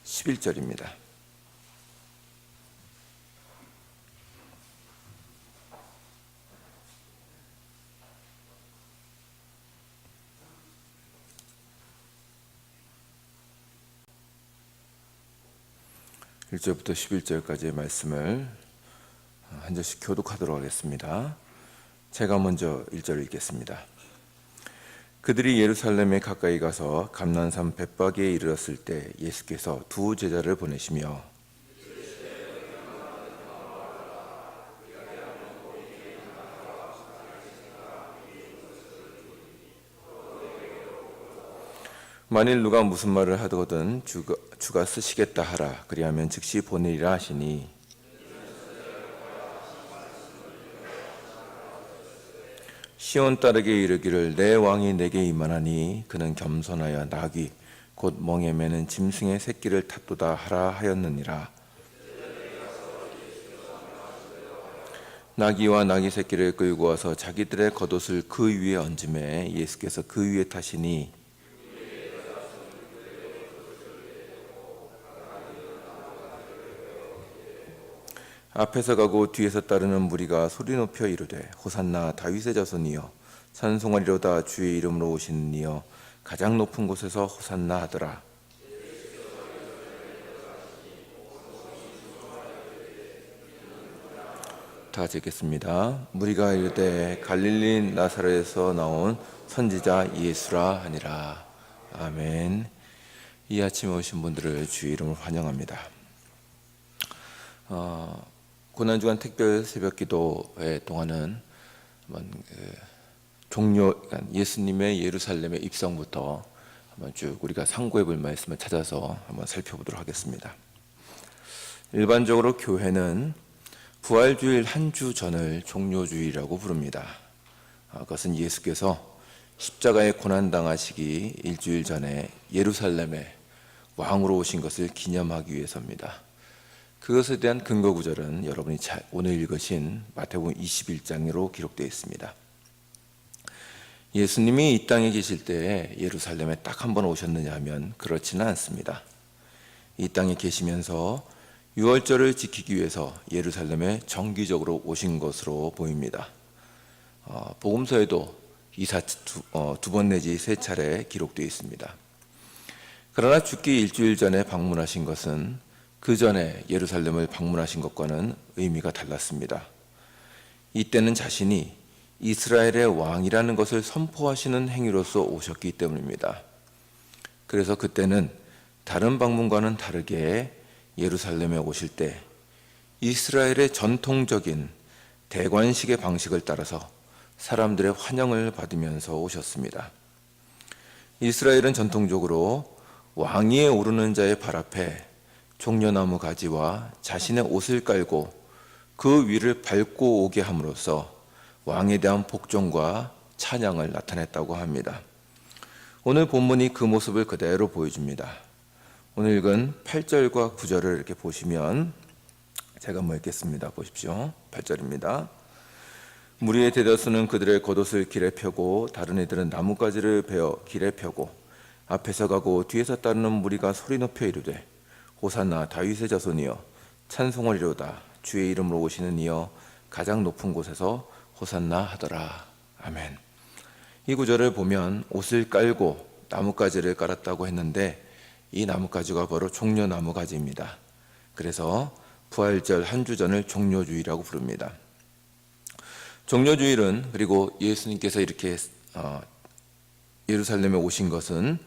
11절입니다. (1절부터) (11절까지의) 말씀을 한 절씩 교독하도록 하겠습니다. 제가 먼저 1절을 읽겠습니다. 그들이 예루살렘에 가까이 가서 감난산 벳바기에 이르렀을 때 예수께서 두 제자를 보내시며 만일 누가 무슨 말을 하거든 주가 쓰시겠다 하라. 그리하면 즉시 보내리라 하시니, 시온 딸에게 이르기를 내 왕이 내게 임하나니 그는 겸손하여 나귀 곧 멍에 매는 짐승의 새끼를 탔도다 하라 하였느니라. 나귀와 나귀 새끼를 끌고 와서 자기들의 겉옷을 그 위에 얹음에 예수께서 그 위에 타시니, 앞에서 가고 뒤에서 따르는 무리가 소리 높여 이르되 호산나 다윗의 자손이여 찬송하리로다. 주의 이름으로 오시는 이여 가장 높은 곳에서 호산나 하더라. 다 같이 읽겠습니다. 무리가 이르되 갈릴리 나사렛에서 나온 선지자 예수라 하니라. 아멘. 이 아침에 오신 분들을 주의 이름으로 환영합니다. 고난주간 특별 새벽 기도회 동안은 예수님의 예루살렘의 입성부터 한번 쭉 우리가 상고해 볼 말씀을 찾아서 한번 살펴보도록 하겠습니다. 일반적으로 교회는 부활주일 한 주 전을 종료주일이라고 부릅니다. 그것은 예수께서 십자가에 고난당하시기 일주일 전에 예루살렘에 왕으로 오신 것을 기념하기 위해서입니다. 그것에 대한 근거 구절은 여러분이 오늘 읽으신 마태복음 21장으로 기록되어 있습니다. 예수님이 이 땅에 계실 때 예루살렘에 딱 한 번 오셨느냐 하면 그렇지는 않습니다. 이 땅에 계시면서 유월절을 지키기 위해서 예루살렘에 정기적으로 오신 것으로 보입니다. 복음서에도 이사 두 번 내지 세 차례 기록되어 있습니다. 그러나 죽기 일주일 전에 방문하신 것은 그 전에 예루살렘을 방문하신 것과는 의미가 달랐습니다. 이때는 자신이 이스라엘의 왕이라는 것을 선포하시는 행위로서 오셨기 때문입니다. 그래서 그때는 다른 방문과는 다르게 예루살렘에 오실 때 이스라엘의 전통적인 대관식의 방식을 따라서 사람들의 환영을 받으면서 오셨습니다. 이스라엘은 전통적으로 왕위에 오르는 자의 발 앞에 종려나무 가지와 자신의 옷을 깔고 그 위를 밟고 오게 함으로써 왕에 대한 복종과 찬양을 나타냈다고 합니다. 오늘 본문이 그 모습을 그대로 보여줍니다. 오늘 읽은 8절과 9절을 이렇게 보시면 제가 한번 읽겠습니다. 보십시오. 8절입니다. 무리의 대다수는 그들의 겉옷을 길에 펴고 다른 이들은 나뭇가지를 베어 길에 펴고 앞에서 가고 뒤에서 따르는 무리가 소리 높여 이르되 호산나 다윗의 자손이여 찬송하리로다. 주의 이름으로 오시는 이여 가장 높은 곳에서 호산나 하더라. 아멘. 이 구절을 보면 옷을 깔고 나뭇가지를 깔았다고 했는데 이 나뭇가지가 바로 종려나무가지입니다. 그래서 부활절 한 주 전을 종려주일이라고 부릅니다. 종려주일은, 그리고 예수님께서 이렇게 예루살렘에 오신 것은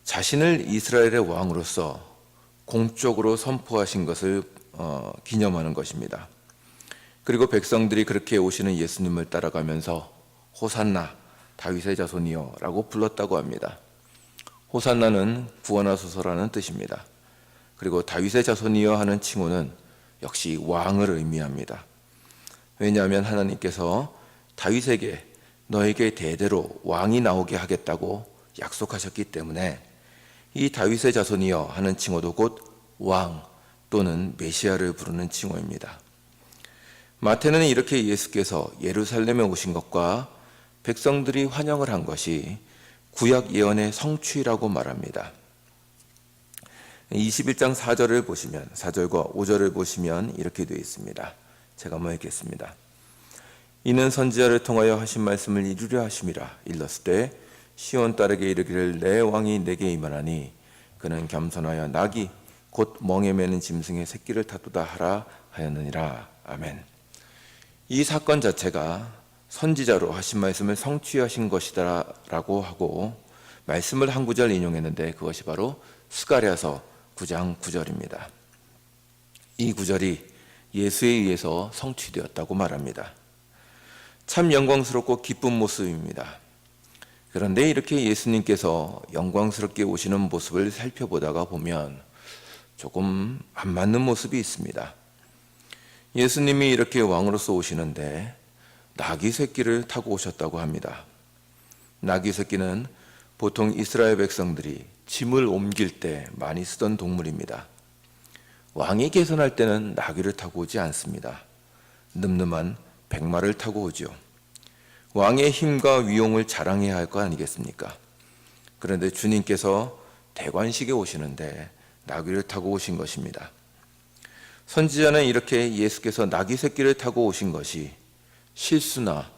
자신을 이스라엘의 왕으로서 공적으로 선포하신 것을 기념하는 것입니다. 그리고 백성들이 그렇게 오시는 예수님을 따라가면서 호산나 다윗의 자손이여 라고 불렀다고 합니다. 호산나는 구원하소서라는 뜻입니다. 그리고 다윗의 자손이여 하는 칭호는 역시 왕을 의미합니다. 왜냐하면 하나님께서 다윗에게 너에게 대대로 왕이 나오게 하겠다고 약속하셨기 때문에 이 다윗의 자손이여 하는 칭호도 곧 왕 또는 메시아를 부르는 칭호입니다. 마태는 이렇게 예수께서 예루살렘에 오신 것과 백성들이 환영을 한 것이 구약 예언의 성취라고 말합니다. 21장 4절을 보시면 4절과 5절을 보시면 이렇게 되어 있습니다. 제가 한번 읽겠습니다. 이는 선지자를 통하여 하신 말씀을 이루려 하심이라. 일렀을 때 시온 딸에게 이르기를 내 왕이 내게 임하나니 그는 겸손하여 낙이 곧 멍에 매는 짐승의 새끼를 타도다 하라 하였느니라. 아멘. 이 사건 자체가 선지자로 하신 말씀을 성취하신 것이다 라고 하고 말씀을 한 구절 인용했는데 그것이 바로 스가랴서 9장 9절입니다. 이 구절이 예수에 의해서 성취되었다고 말합니다. 참 영광스럽고 기쁜 모습입니다. 그런데 이렇게 예수님께서 영광스럽게 오시는 모습을 살펴보다가 보면 조금 안 맞는 모습이 있습니다. 예수님이 이렇게 왕으로서 오시는데 나귀 새끼를 타고 오셨다고 합니다. 나귀 새끼는 보통 이스라엘 백성들이 짐을 옮길 때 많이 쓰던 동물입니다. 왕이 개선할 때는 나귀를 타고 오지 않습니다. 늠름한 백마를 타고 오죠. 왕의 힘과 위용을 자랑해야 할 거 아니겠습니까? 그런데 주님께서 대관식에 오시는데 나귀를 타고 오신 것입니다. 선지자는 이렇게 예수께서 나귀 새끼를 타고 오신 것이 실수나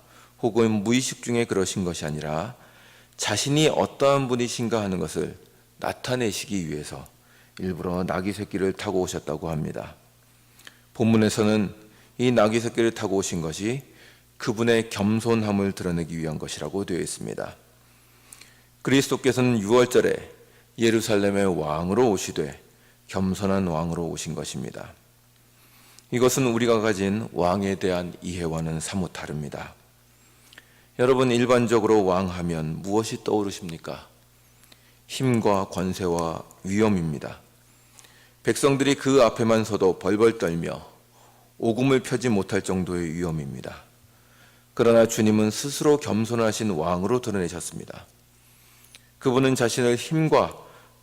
혹은 무의식 중에 그러신 것이 아니라 자신이 어떠한 분이신가 하는 것을 나타내시기 위해서 일부러 나귀 새끼를 타고 오셨다고 합니다. 본문에서는 이 나귀 새끼를 타고 오신 것이 그분의 겸손함을 드러내기 위한 것이라고 되어 있습니다. 그리스도께서는 6월절에 예루살렘의 왕으로 오시되 겸손한 왕으로 오신 것입니다. 이것은 우리가 가진 왕에 대한 이해와는 사뭇 다릅니다. 여러분, 일반적으로 왕하면 무엇이 떠오르십니까? 힘과 권세와 위엄입니다. 백성들이 그 앞에만 서도 벌벌 떨며 오금을 펴지 못할 정도의 위엄입니다. 그러나 주님은 스스로 겸손하신 왕으로 드러내셨습니다. 그분은 자신을 힘과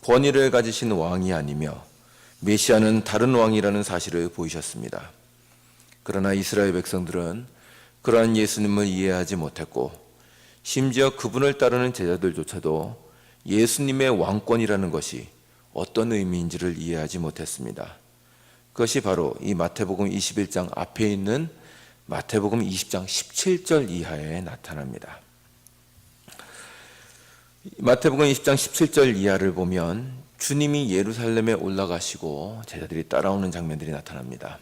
권위를 가지신 왕이 아니며 메시아는 다른 왕이라는 사실을 보이셨습니다. 그러나 이스라엘 백성들은 그러한 예수님을 이해하지 못했고 심지어 그분을 따르는 제자들조차도 예수님의 왕권이라는 것이 어떤 의미인지를 이해하지 못했습니다. 그것이 바로 이 마태복음 21장 앞에 있는 마태복음 20장 17절 이하에 나타납니다. 마태복음 20장 17절 이하를 보면 주님이 예루살렘에 올라가시고 제자들이 따라오는 장면들이 나타납니다.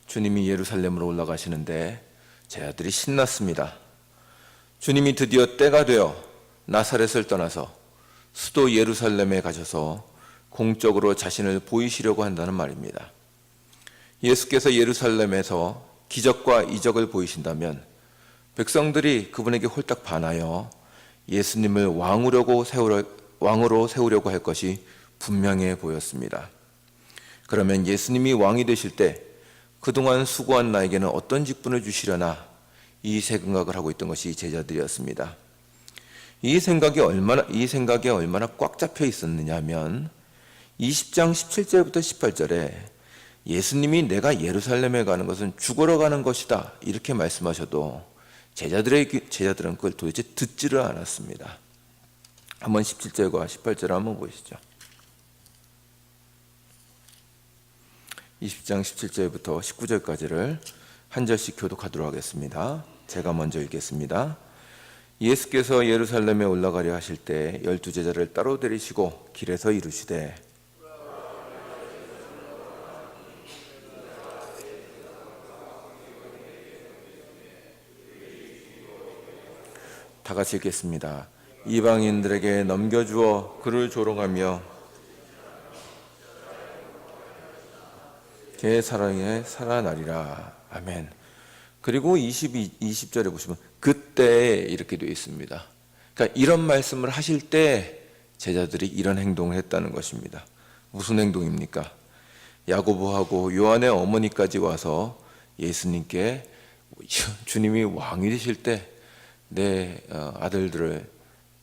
주님이 예루살렘으로 올라가시는데 제자들이 신났습니다. 주님이 드디어 때가 되어 나사렛을 떠나서 수도 예루살렘에 가셔서 공적으로 자신을 보이시려고 한다는 말입니다. 예수께서 예루살렘에서 기적과 이적을 보이신다면 백성들이 그분에게 홀딱 반하여 예수님을 왕으로 세우려고 할 것이 분명해 보였습니다. 그러면 예수님이 왕이 되실 때 그동안 수고한 나에게는 어떤 직분을 주시려나 이 생각을 하고 있던 것이 제자들이었습니다. 이 생각에 얼마나 꽉 잡혀 있었느냐면 20장 17절부터 18절에 예수님이 내가 예루살렘에 가는 것은 죽으러 가는 것이다 이렇게 말씀하셔도 제자들은 그걸 도대체 듣지를 않았습니다. 한번 17절과 18절 한번 보시죠. 20장 17절부터 19절까지를 한 절씩 교독하도록 하겠습니다. 제가 먼저 읽겠습니다. 예수께서 예루살렘에 올라가려 하실 때 12제자를 따로 데리시고 길에서 이르시되 다 같이 읽겠습니다. 이방인들에게 넘겨주어 그를 조롱하며 그의 사랑에 살아나리라. 아멘. 그리고 20절에 보시면 그때 이렇게 되어 있습니다. 그러니까 이런 말씀을 하실 때 제자들이 이런 행동을 했다는 것입니다. 무슨 행동입니까? 야고보하고 요한의 어머니까지 와서 예수님께 주님이 왕이 되실 때 내 아들들을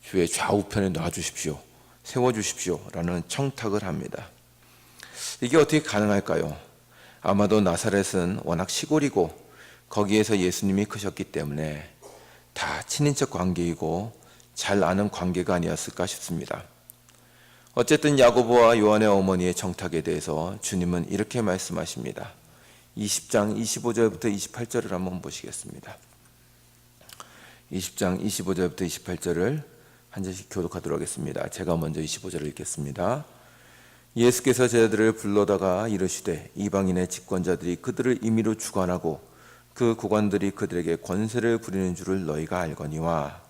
주의 좌우편에 놔주십시오. 세워주십시오. 라는 청탁을 합니다. 이게 어떻게 가능할까요? 아마도 나사렛은 워낙 시골이고 거기에서 예수님이 크셨기 때문에 다 친인척 관계이고 잘 아는 관계가 아니었을까 싶습니다. 어쨌든 야고보와 요한의 어머니의 정탁에 대해서 주님은 이렇게 말씀하십니다. 20장 25절부터 28절을 한번 보시겠습니다. 20장 25절부터 28절을 한 절씩 교독하도록 하겠습니다. 제가 먼저 25절을 읽겠습니다. 예수께서 제자들을 불러다가 이르시되 이방인의 집권자들이 그들을 임의로 주관하고 그 고관들이 그들에게 권세를 부리는 줄을 너희가 알거니와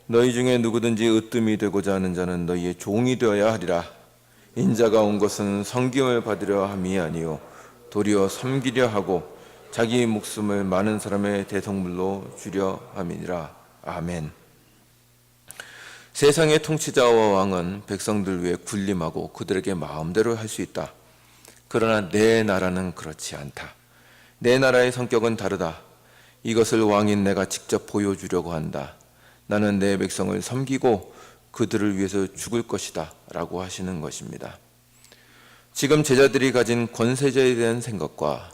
너희 중에 누구든지 으뜸이 되고자 하는 자는 너희의 종이 되어야 하리라. 인자가 온 것은 섬김을 받으려 함이 아니요 도리어 섬기려 하고 자기 목숨을 많은 사람의 대성물로 주려 함이니라. 아멘. 세상의 통치자와 왕은 백성들 위해 군림하고 그들에게 마음대로 할 수 있다. 그러나 내 나라는 그렇지 않다. 내 나라의 성격은 다르다. 이것을 왕인 내가 직접 보여주려고 한다. 나는 내 백성을 섬기고 그들을 위해서 죽을 것이다 라고 하시는 것입니다. 지금 제자들이 가진 권세자에 대한 생각과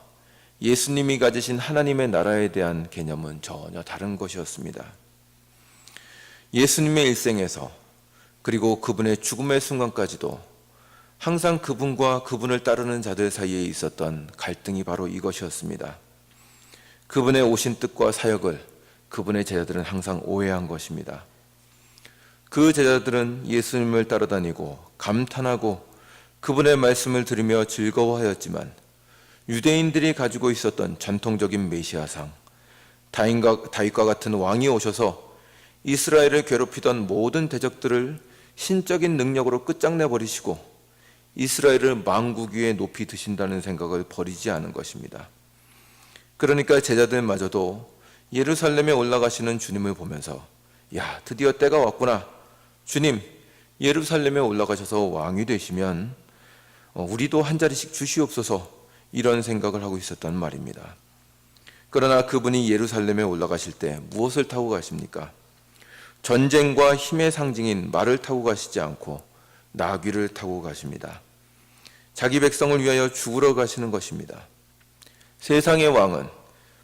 예수님이 가지신 하나님의 나라에 대한 개념은 전혀 다른 것이었습니다. 예수님의 일생에서 그리고 그분의 죽음의 순간까지도 항상 그분과 그분을 따르는 자들 사이에 있었던 갈등이 바로 이것이었습니다. 그분의 오신 뜻과 사역을 그분의 제자들은 항상 오해한 것입니다. 그 제자들은 예수님을 따라다니고 감탄하고 그분의 말씀을 들으며 즐거워하였지만 유대인들이 가지고 있었던 전통적인 메시아상, 다윗과 같은 왕이 오셔서 이스라엘을 괴롭히던 모든 대적들을 신적인 능력으로 끝장내버리시고 이스라엘을 만국 위에 높이 드신다는 생각을 버리지 않은 것입니다. 그러니까 제자들마저도 예루살렘에 올라가시는 주님을 보면서 야, 드디어 때가 왔구나. 주님, 예루살렘에 올라가셔서 왕이 되시면 우리도 한 자리씩 주시옵소서, 이런 생각을 하고 있었단 말입니다. 그러나 그분이 예루살렘에 올라가실 때 무엇을 타고 가십니까? 전쟁과 힘의 상징인 말을 타고 가시지 않고 나귀를 타고 가십니다. 자기 백성을 위하여 죽으러 가시는 것입니다. 세상의 왕은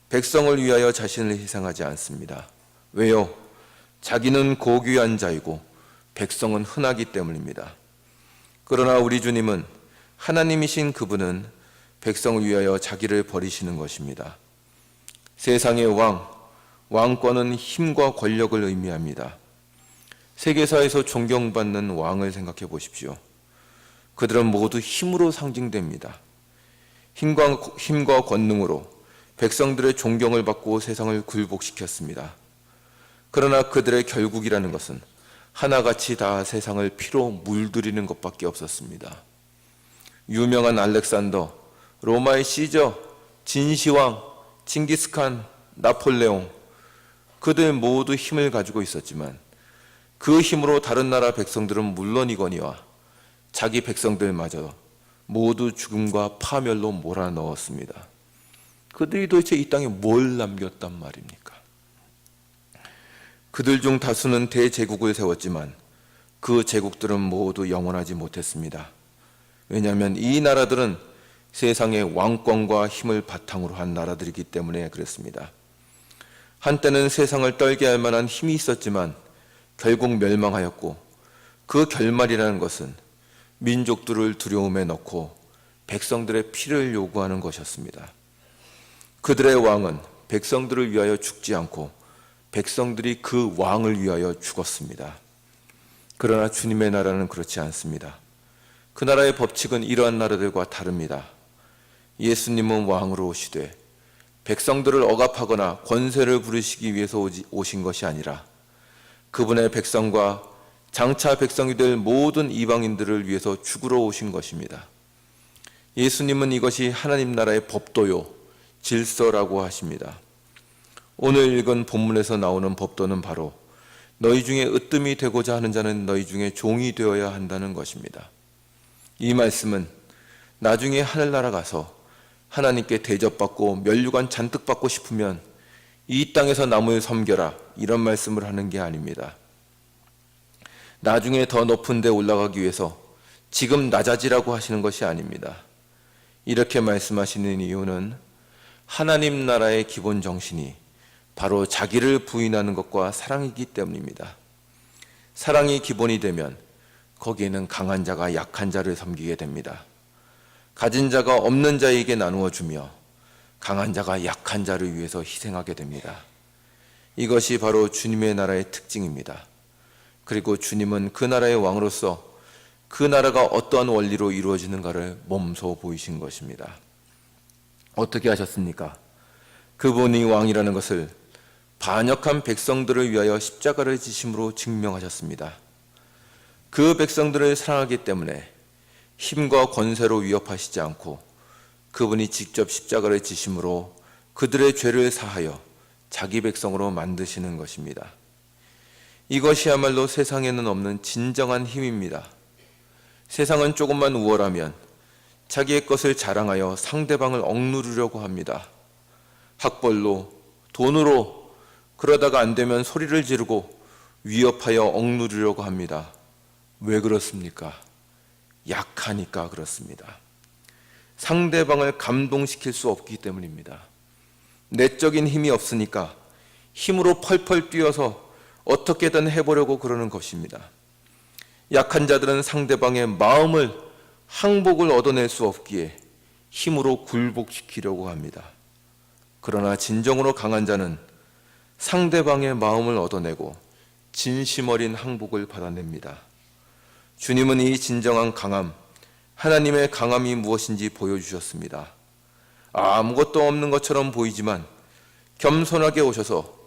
백성을 위하여 자신을 희생하지 않습니다. 왜요? 자기는 고귀한 자이고 백성은 흔하기 때문입니다. 그러나 우리 주님은 하나님이신 그분은 백성을 위하여 자기를 버리시는 것입니다. 세상의 왕권은 힘과 권력을 의미합니다. 세계사에서 존경받는 왕을 생각해 보십시오. 그들은 모두 힘으로 상징됩니다. 힘과 권능으로 백성들의 존경을 받고 세상을 굴복시켰습니다. 그러나 그들의 결국이라는 것은 하나같이 다 세상을 피로 물들이는 것밖에 없었습니다. 유명한 알렉산더, 로마의 시저, 진시황, 징기스칸, 나폴레옹, 그들 모두 힘을 가지고 있었지만 그 힘으로 다른 나라 백성들은 물론이거니와 자기 백성들마저 모두 죽음과 파멸로 몰아넣었습니다. 그들이 도대체 이 땅에 뭘 남겼단 말입니까? 그들 중 다수는 대제국을 세웠지만 그 제국들은 모두 영원하지 못했습니다. 왜냐하면 이 나라들은 세상의 왕권과 힘을 바탕으로 한 나라들이기 때문에 그렇습니다. 한때는 세상을 떨게 할 만한 힘이 있었지만 결국 멸망하였고, 그 결말이라는 것은 민족들을 두려움에 넣고 백성들의 피를 요구하는 것이었습니다. 그들의 왕은 백성들을 위하여 죽지 않고 백성들이 그 왕을 위하여 죽었습니다. 그러나 주님의 나라는 그렇지 않습니다. 그 나라의 법칙은 이러한 나라들과 다릅니다. 예수님은 왕으로 오시되 백성들을 억압하거나 권세를 부리시기 위해서 오신 것이 아니라 그분의 백성과 장차 백성이 될 모든 이방인들을 위해서 죽으러 오신 것입니다. 예수님은 이것이 하나님 나라의 법도요, 질서라고 하십니다. 오늘 읽은 본문에서 나오는 법도는 바로 너희 중에 으뜸이 되고자 하는 자는 너희 중에 종이 되어야 한다는 것입니다. 이 말씀은 나중에 하늘나라 가서 하나님께 대접받고 면류관 잔뜩 받고 싶으면 이 땅에서 남을 섬겨라, 이런 말씀을 하는 게 아닙니다. 나중에 더 높은 데 올라가기 위해서 지금 낮아지라고 하시는 것이 아닙니다. 이렇게 말씀하시는 이유는 하나님 나라의 기본 정신이 바로 자기를 부인하는 것과 사랑이기 때문입니다. 사랑이 기본이 되면 거기에는 강한 자가 약한 자를 섬기게 됩니다. 가진 자가 없는 자에게 나누어 주며 강한 자가 약한 자를 위해서 희생하게 됩니다. 이것이 바로 주님의 나라의 특징입니다. 그리고 주님은 그 나라의 왕으로서 그 나라가 어떠한 원리로 이루어지는가를 몸소 보이신 것입니다. 어떻게 하셨습니까? 그분이 왕이라는 것을 반역한 백성들을 위하여 십자가를 지심으로 증명하셨습니다. 그 백성들을 사랑하기 때문에 힘과 권세로 위협하시지 않고 그분이 직접 십자가를 지심으로 그들의 죄를 사하여 자기 백성으로 만드시는 것입니다. 이것이야말로 세상에는 없는 진정한 힘입니다. 세상은 조금만 우월하면 자기의 것을 자랑하여 상대방을 억누르려고 합니다. 학벌로, 돈으로, 그러다가 안 되면 소리를 지르고 위협하여 억누르려고 합니다. 왜 그렇습니까? 약하니까 그렇습니다. 상대방을 감동시킬 수 없기 때문입니다. 내적인 힘이 없으니까 힘으로 펄펄 뛰어서 어떻게든 해보려고 그러는 것입니다. 약한 자들은 상대방의 마음을 항복을 얻어낼 수 없기에 힘으로 굴복시키려고 합니다. 그러나 진정으로 강한 자는 상대방의 마음을 얻어내고 진심 어린 항복을 받아냅니다. 주님은 이 진정한 강함, 하나님의 강함이 무엇인지 보여주셨습니다. 아무것도 없는 것처럼 보이지만 겸손하게 오셔서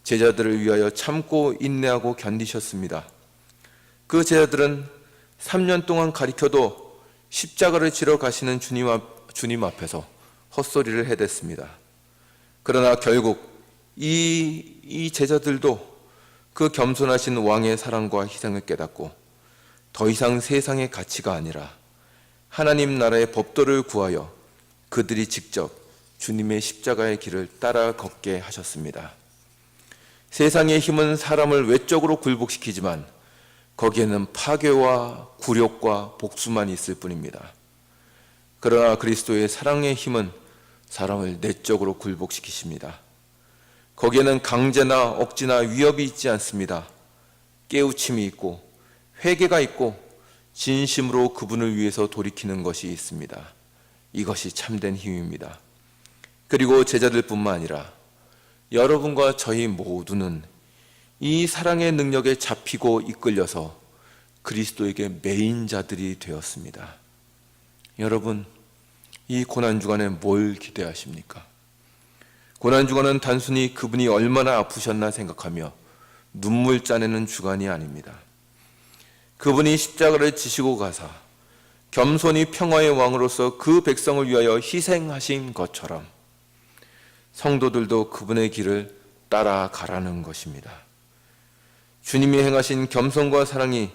제자들을 위하여 참고 인내하고 견디셨습니다. 그 제자들은 3년 동안 가리켜도 십자가를 지러 가시는 주님 앞에서 헛소리를 해댔습니다. 그러나 결국 이 제자들도 그 겸손하신 왕의 사랑과 희생을 깨닫고 더 이상 세상의 가치가 아니라 하나님 나라의 법도를 구하여 그들이 직접 주님의 십자가의 길을 따라 걷게 하셨습니다. 세상의 힘은 사람을 외적으로 굴복시키지만 거기에는 파괴와 굴욕과 복수만 있을 뿐입니다. 그러나 그리스도의 사랑의 힘은 사람을 내적으로 굴복시키십니다. 거기에는 강제나 억지나 위협이 있지 않습니다. 깨우침이 있고 회개가 있고 진심으로 그분을 위해서 돌이키는 것이 있습니다. 이것이 참된 힘입니다. 그리고 제자들뿐만 아니라 여러분과 저희 모두는 이 사랑의 능력에 잡히고 이끌려서 그리스도에게 매인 자들이 되었습니다. 여러분, 이 고난주간에 뭘 기대하십니까? 고난주간은 단순히 그분이 얼마나 아프셨나 생각하며 눈물 짜내는 주간이 아닙니다. 그분이 십자가를 지시고 가사 겸손히 평화의 왕으로서 그 백성을 위하여 희생하신 것처럼 성도들도 그분의 길을 따라가라는 것입니다. 주님이 행하신 겸손과 사랑이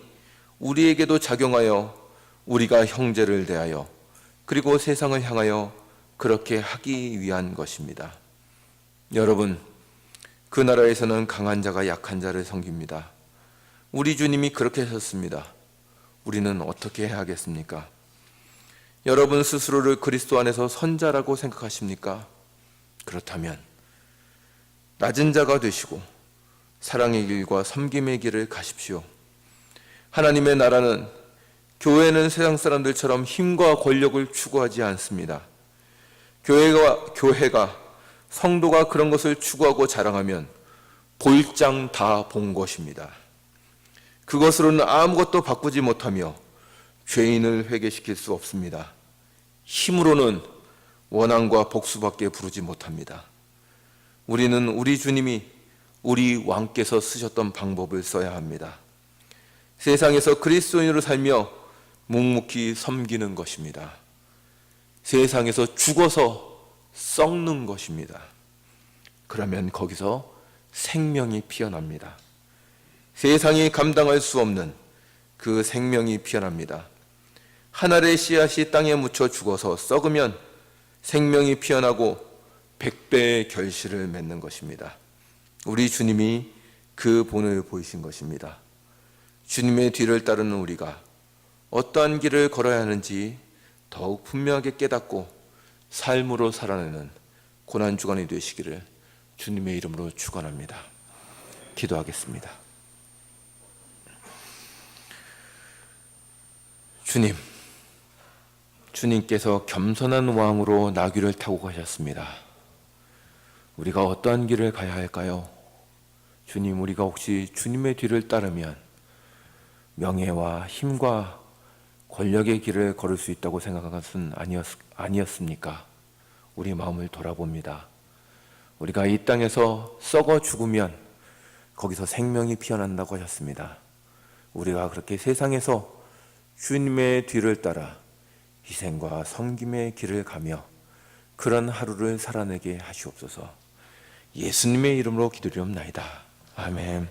우리에게도 작용하여 우리가 형제를 대하여 그리고 세상을 향하여 그렇게 하기 위한 것입니다. 여러분, 그 나라에서는 강한 자가 약한 자를 섬깁니다. 우리 주님이 그렇게 하셨습니다. 우리는 어떻게 해야겠습니까? 여러분 스스로를 그리스도 안에서 선자라고 생각하십니까? 그렇다면 낮은 자가 되시고 사랑의 길과 섬김의 길을 가십시오. 하나님의 나라는, 교회는 세상 사람들처럼 힘과 권력을 추구하지 않습니다. 교회가 성도가 그런 것을 추구하고 자랑하면 볼장 다 본 것입니다. 그것으로는 아무것도 바꾸지 못하며 죄인을 회개시킬 수 없습니다. 힘으로는 원한과 복수밖에 부르지 못합니다. 우리는 우리 주님이 우리 왕께서 쓰셨던 방법을 써야 합니다. 세상에서 그리스도인으로 살며 묵묵히 섬기는 것입니다. 세상에서 죽어서 썩는 것입니다. 그러면 거기서 생명이 피어납니다. 세상이 감당할 수 없는 그 생명이 피어납니다. 하늘의 씨앗이 땅에 묻혀 죽어서 썩으면 생명이 피어나고 100배의 결실을 맺는 것입니다. 우리 주님이 그 본을 보이신 것입니다. 주님의 뒤를 따르는 우리가 어떠한 길을 걸어야 하는지 더욱 분명하게 깨닫고 삶으로 살아내는 고난주간이 되시기를 주님의 이름으로 축원합니다. 기도하겠습니다. 주님께서 겸손한 왕으로 나귀를 타고 가셨습니다. 우리가 어떠한 길을 가야 할까요? 주님, 우리가 혹시 주님의 뒤를 따르면 명예와 힘과 권력의 길을 걸을 수 있다고 생각한 것은 아니었습니까? 우리 마음을 돌아봅니다. 우리가 이 땅에서 썩어 죽으면 거기서 생명이 피어난다고 하셨습니다. 우리가 그렇게 세상에서 주님의 뒤를 따라 희생과 섬김의 길을 가며 그런 하루를 살아내게 하시옵소서. 예수님의 이름으로 기도드리옵나이다. 아멘.